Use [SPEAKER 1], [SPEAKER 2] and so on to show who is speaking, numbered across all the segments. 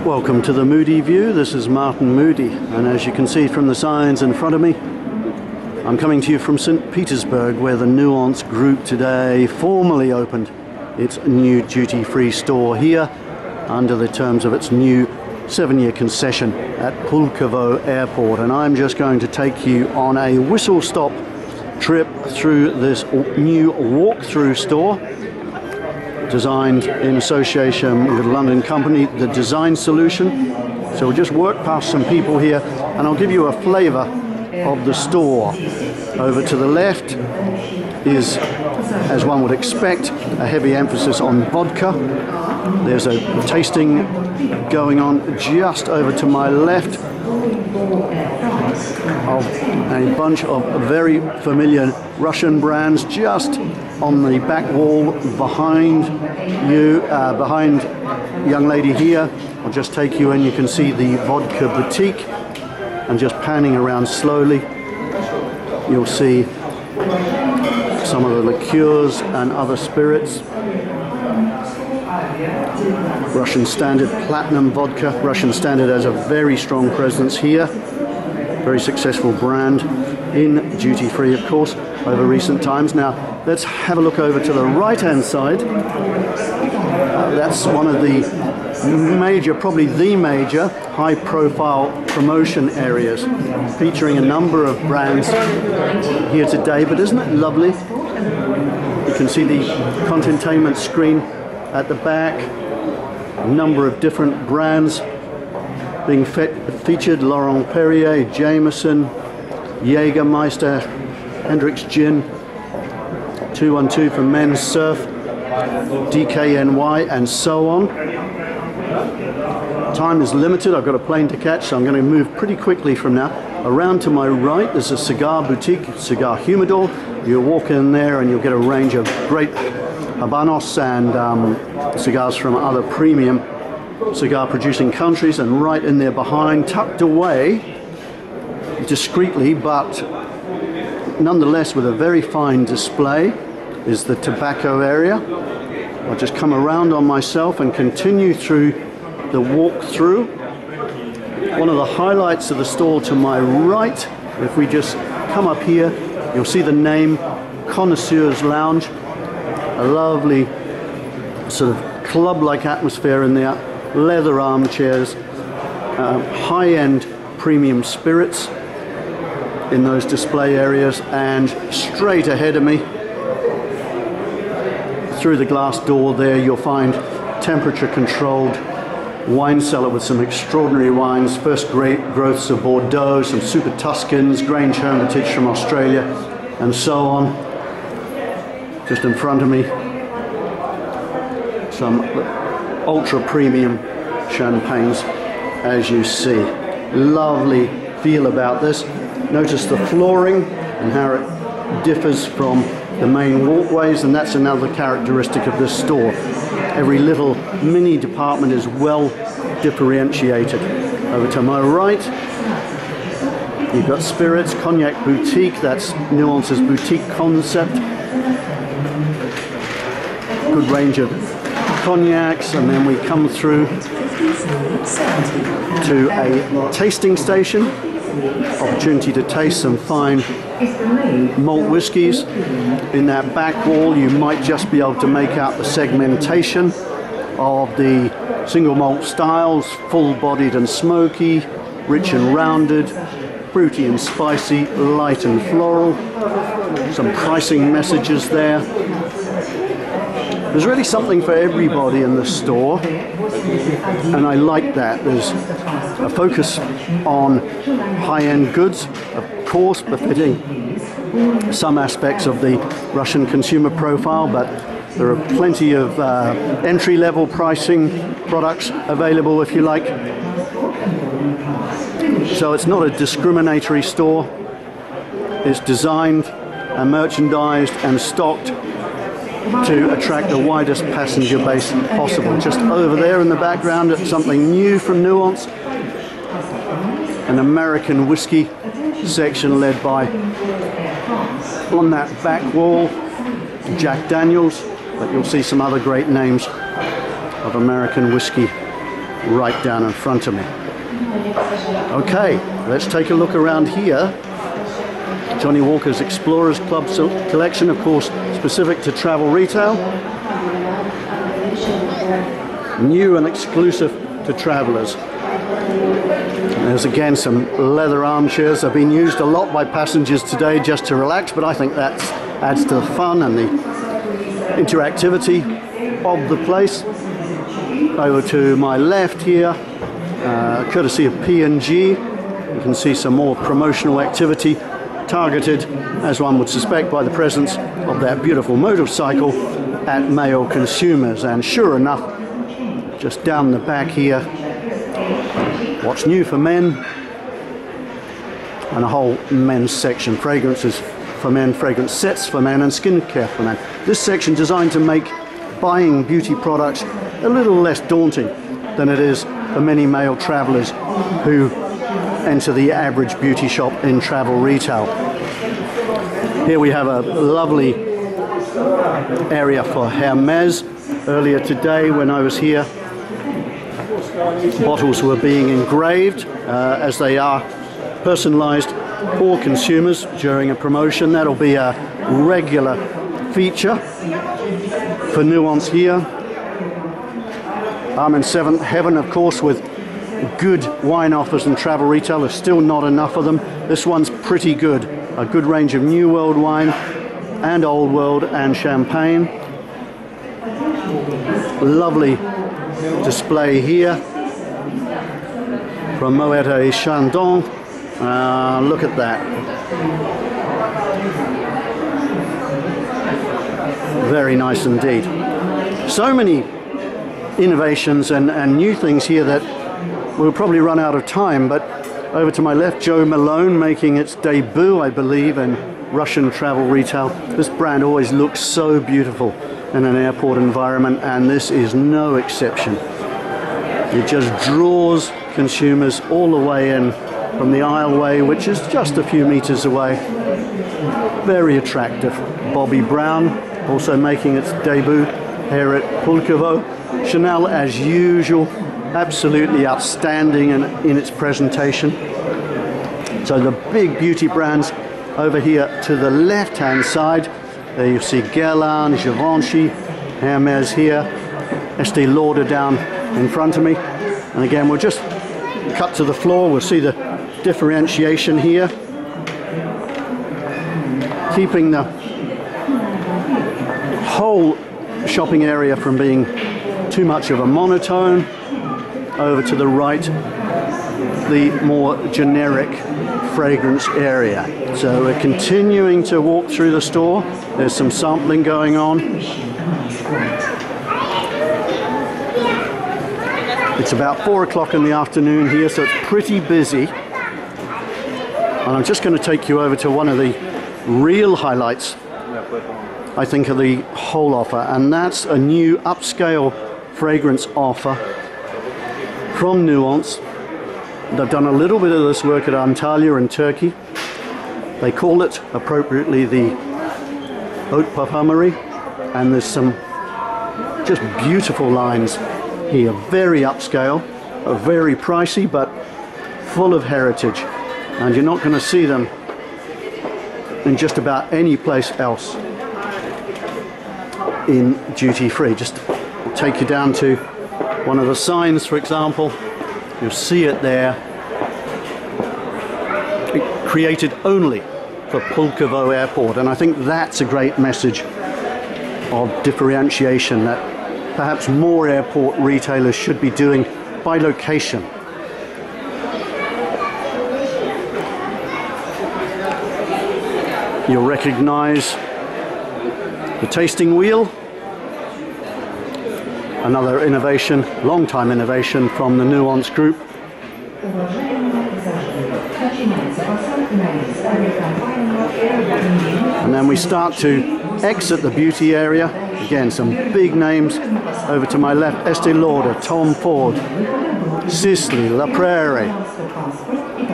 [SPEAKER 1] Welcome to the Moodie View. This is Martin Moodie, and as you can see from the signs in front of me, I'm coming to you from St. Petersburg, where the Nuance Group today formally opened its new duty-free store here under the terms of its new 7-year concession at Pulkovo Airport. And I'm just going to take you on a whistle-stop trip through this new walk-through store designed in association with a London company, The Design Solution. So we'll just work past some people here and I'll give you a flavour of the store. Over to the left is, as one would expect, a heavy emphasis on vodka. There's a tasting going on just over to my left of a bunch of very familiar Russian brands. Just on the back wall behind you, behind young lady here, I'll just take you in. You can see the Vodka boutique, and just panning around slowly, you'll see some of the liqueurs and other spirits. Russian Standard Platinum Vodka. Russian Standard has a very strong presence here. Very successful brand in duty-free, of course, over recent times. Now, let's have a look over to the right-hand side. That's one of the major, probably the major, high-profile promotion areas, featuring a number of brands here today. But isn't it lovely? You can see the containment screen at the back. A number of different brands being featured: Laurent Perrier, Jameson, Jägermeister, Hendrick's Gin, 212 for Men's Surf, DKNY, and so on. Time is limited. I've got a plane to catch, so I'm going to move pretty quickly from now. Around to my right, there's a cigar boutique, cigar humidor. You walk in there and you'll get a range of great Habanos and cigars from other premium cigar producing countries. And right in there behind, tucked away discreetly but nonetheless with a very fine display, is the tobacco area. I'll just come around on myself and continue through the walk-through. One of the highlights of the store to my right, if we just come up here, you'll see the name Connoisseur's Lounge. A lovely sort of club-like atmosphere in there, leather armchairs, high-end premium spirits in those display areas, and straight ahead of me through the glass door there you'll find temperature-controlled wine cellar with some extraordinary wines, first great growths of Bordeaux, some Super Tuscans, Grange Hermitage from Australia, and so on. Just in front of me, some ultra premium champagnes, as you see. Lovely feel about this. Notice the flooring and how it differs from the main walkways, and that's another characteristic of this store. Every little mini department is well differentiated. Over to my right, you've got spirits, cognac boutique. That's Nuance's boutique concept. Good range of cognacs, and then we come through to a tasting station. Opportunity to taste some fine malt whiskies. In that back wall you might just be able to make out the segmentation of the single malt styles: full-bodied and smoky, rich and rounded, fruity and spicy, light and floral. Some pricing messages there. There's really something for everybody in the store, and I like that. There's a focus on high-end goods, of course, befitting some aspects of the Russian consumer profile, but there are plenty of entry-level pricing products available, if you like. So it's not a discriminatory store. It's designed and merchandised and stocked to attract the widest passenger base possible. Just over there in the background, it's something new from Nuance, an American whiskey section led by, on that back wall, Jack Daniels, but you'll see some other great names of American whiskey right down in front of me. Okay, let's take a look around here. Johnny Walker's Explorers Club collection, of course, specific to travel retail. New and exclusive to travelers. There's again some leather armchairs. They've been used a lot by passengers today just to relax, but I think that adds to the fun and the interactivity of the place. Over to my left here, courtesy of P&G, you can see some more promotional activity targeted, as one would suspect, by the presence of that beautiful motorcycle at male consumers. And sure enough, just down the back here, what's new for men, and a whole men's section. Fragrances for men, fragrance sets for men, and skincare for men. This section designed to make buying beauty products a little less daunting than it is for many male travelers who enter the average beauty shop in travel retail. Here we have a lovely area for Hermes. Earlier today when I was here, bottles were being engraved as they are personalized for consumers during a promotion. That'll be a regular feature for Nuance here. I'm in seventh heaven, of course, with good wine offers and travel retail. There's still not enough of them. This one's pretty good. A good range of New World wine and Old World and champagne. Lovely display here from Moet et Chandon. Look at that. Very nice indeed. So many innovations and new things here that we'll probably run out of time, but over to my left, Jo Malone making its debut, I believe, in Russian travel retail. This brand always looks so beautiful in an airport environment, and this is no exception. It just draws consumers all the way in from the aisleway, which is just a few meters away. Very attractive. Bobbi Brown also making its debut here at Pulkovo. Chanel, as usual, absolutely outstanding in its presentation. So the big beauty brands over here to the left-hand side. There you see Guerlain, Givenchy, Hermes here, Estée Lauder down in front of me. And again, we'll just cut to the floor. We'll see the differentiation here, keeping the whole shopping area from being too much of a monotone. Over to the right, the more generic fragrance area. So we're continuing to walk through the store. There's some sampling going on. It's about 4 o'clock in the afternoon here, so it's pretty busy. And I'm just going to take you over to one of the real highlights, I think, of the whole offer, and that's a new upscale fragrance offer from Nuance. They've done a little bit of this work at Antalya in Turkey. They call it appropriately the Haute Parfumerie, and there's some just beautiful lines here, very upscale, very pricey, but full of heritage, and you're not going to see them in just about any place else in duty free. Just take you down to one of the signs, for example. You'll see it there. Created only for Pulkovo Airport, and I think that's a great message of differentiation that perhaps more airport retailers should be doing by location. You'll recognize the tasting wheel. Another innovation, long-time innovation from the Nuance Group. And then we start to exit the beauty area. Again, some big names. Over to my left, Estée Lauder, Tom Ford, Sisley, La Prairie.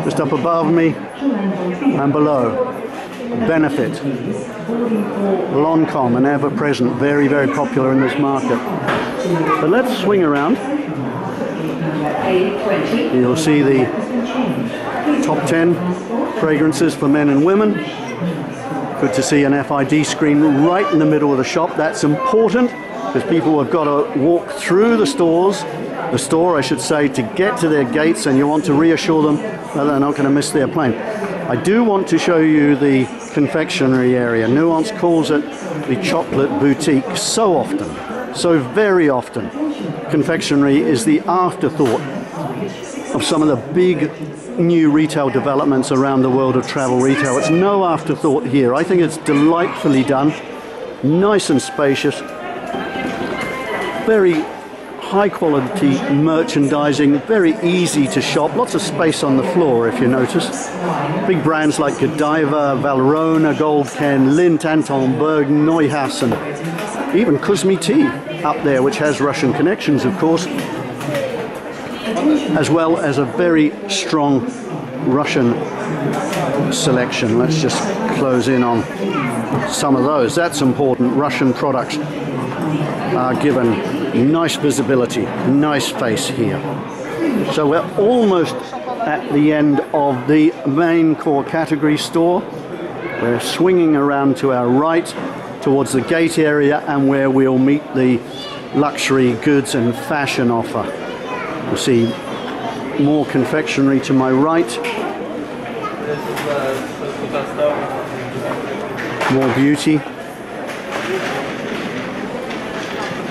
[SPEAKER 1] Just up above me and below, Benefit, Lancôme, and ever-present, very, very popular in this market. But let's swing around You'll see the top 10 fragrances for men and women. Good to see an FID screen right in the middle of the shop. That's important because people have got to walk through the store, I should say, to get to their gates, and you want to reassure them that they're not going to miss their plane. I do want to show you the confectionery area. Nuance calls it the chocolate boutique so often, so very often. Confectionery is the afterthought of some of the big new retail developments around the world of travel retail. It's no afterthought here. I think it's delightfully done, nice and spacious, very high quality merchandising, very easy to shop, lots of space on the floor if you notice. Big brands like Godiva, Valrhona, Goldken, Lindt, Anton Berg, Neuhaus, and even Kuzmy Tea up there, which has Russian connections of course, as well as a very strong Russian selection. Let's just close in on some of those. That's important. Russian products are given nice visibility, nice face here. So we're almost at the end of the main core category store. We're swinging around to our right towards the gate area, and where we'll meet the luxury goods and fashion offer. You'll see more confectionery to my right, more beauty,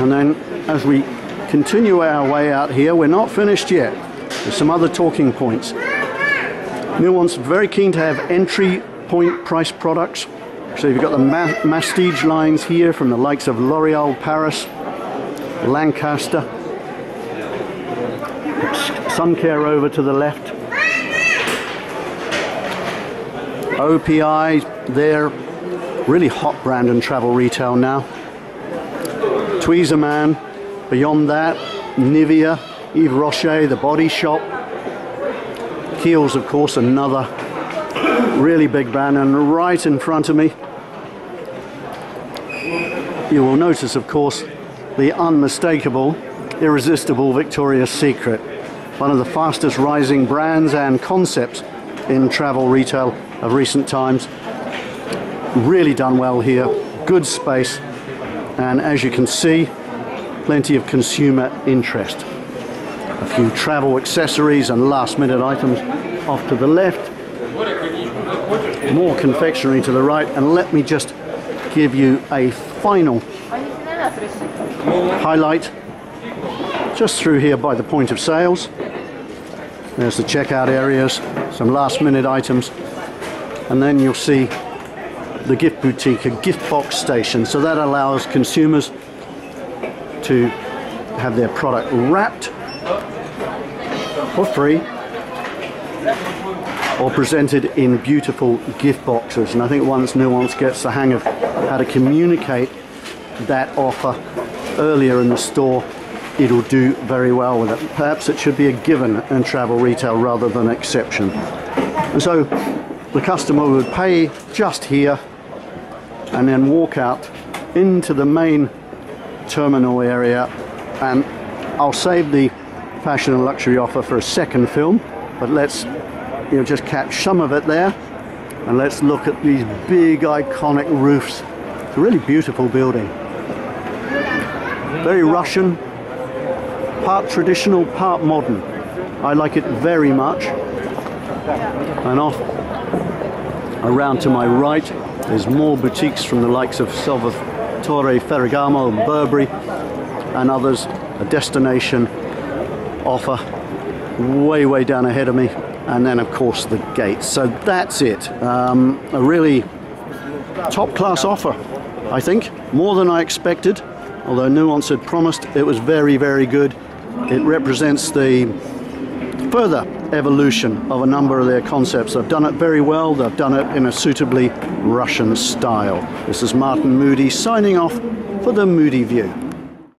[SPEAKER 1] and then as we continue our way out here, we're not finished yet. There's some other talking points. Nuance very keen to have entry point price products. So you've got the Mastige lines here from the likes of L'Oreal Paris, Lancaster, Sun Care over to the left, OPI, they're really hot brand in travel retail now. Tweezerman, beyond that, Nivea, Yves Rocher, The Body Shop, Kiehl's of course, another really big brand, and right in front of me you will notice of course the unmistakable, irresistible Victoria's Secret, one of the fastest rising brands and concepts in travel retail of recent times. Really done well here, good space, and as you can see, plenty of consumer interest. A few travel accessories and last minute items off to the left, more confectionery to the right, and let me just give you a final highlight just through here by the point of sales. There's the checkout areas, some last minute items, and then you'll see the gift boutique, a gift box station. So that allows consumers to have their product wrapped for free or presented in beautiful gift boxes. And I think once Nuance gets the hang of how to communicate that offer earlier in the store, it'll do very well with it. Perhaps it should be a given in travel retail rather than an exception. And so the customer would pay just here and then walk out into the main terminal area, and I'll save the fashion and luxury offer for a second film, but let's just catch some of it there, and let's look at these big iconic roofs. It's a really beautiful building, very Russian, part traditional, part modern. I like it very much. And off around to my right, there's more boutiques from the likes of Salvatore Ferragamo, Burberry, and others. A destination offer way down ahead of me, and then of course the gates. So that's it. A really top-class offer, I think, more than I expected. Although Nuance had promised it was very good. It represents the further evolution of a number of their concepts. They've done it very well. They've done it in a suitably Russian style. This is Martin Moodie signing off for the Moodie View.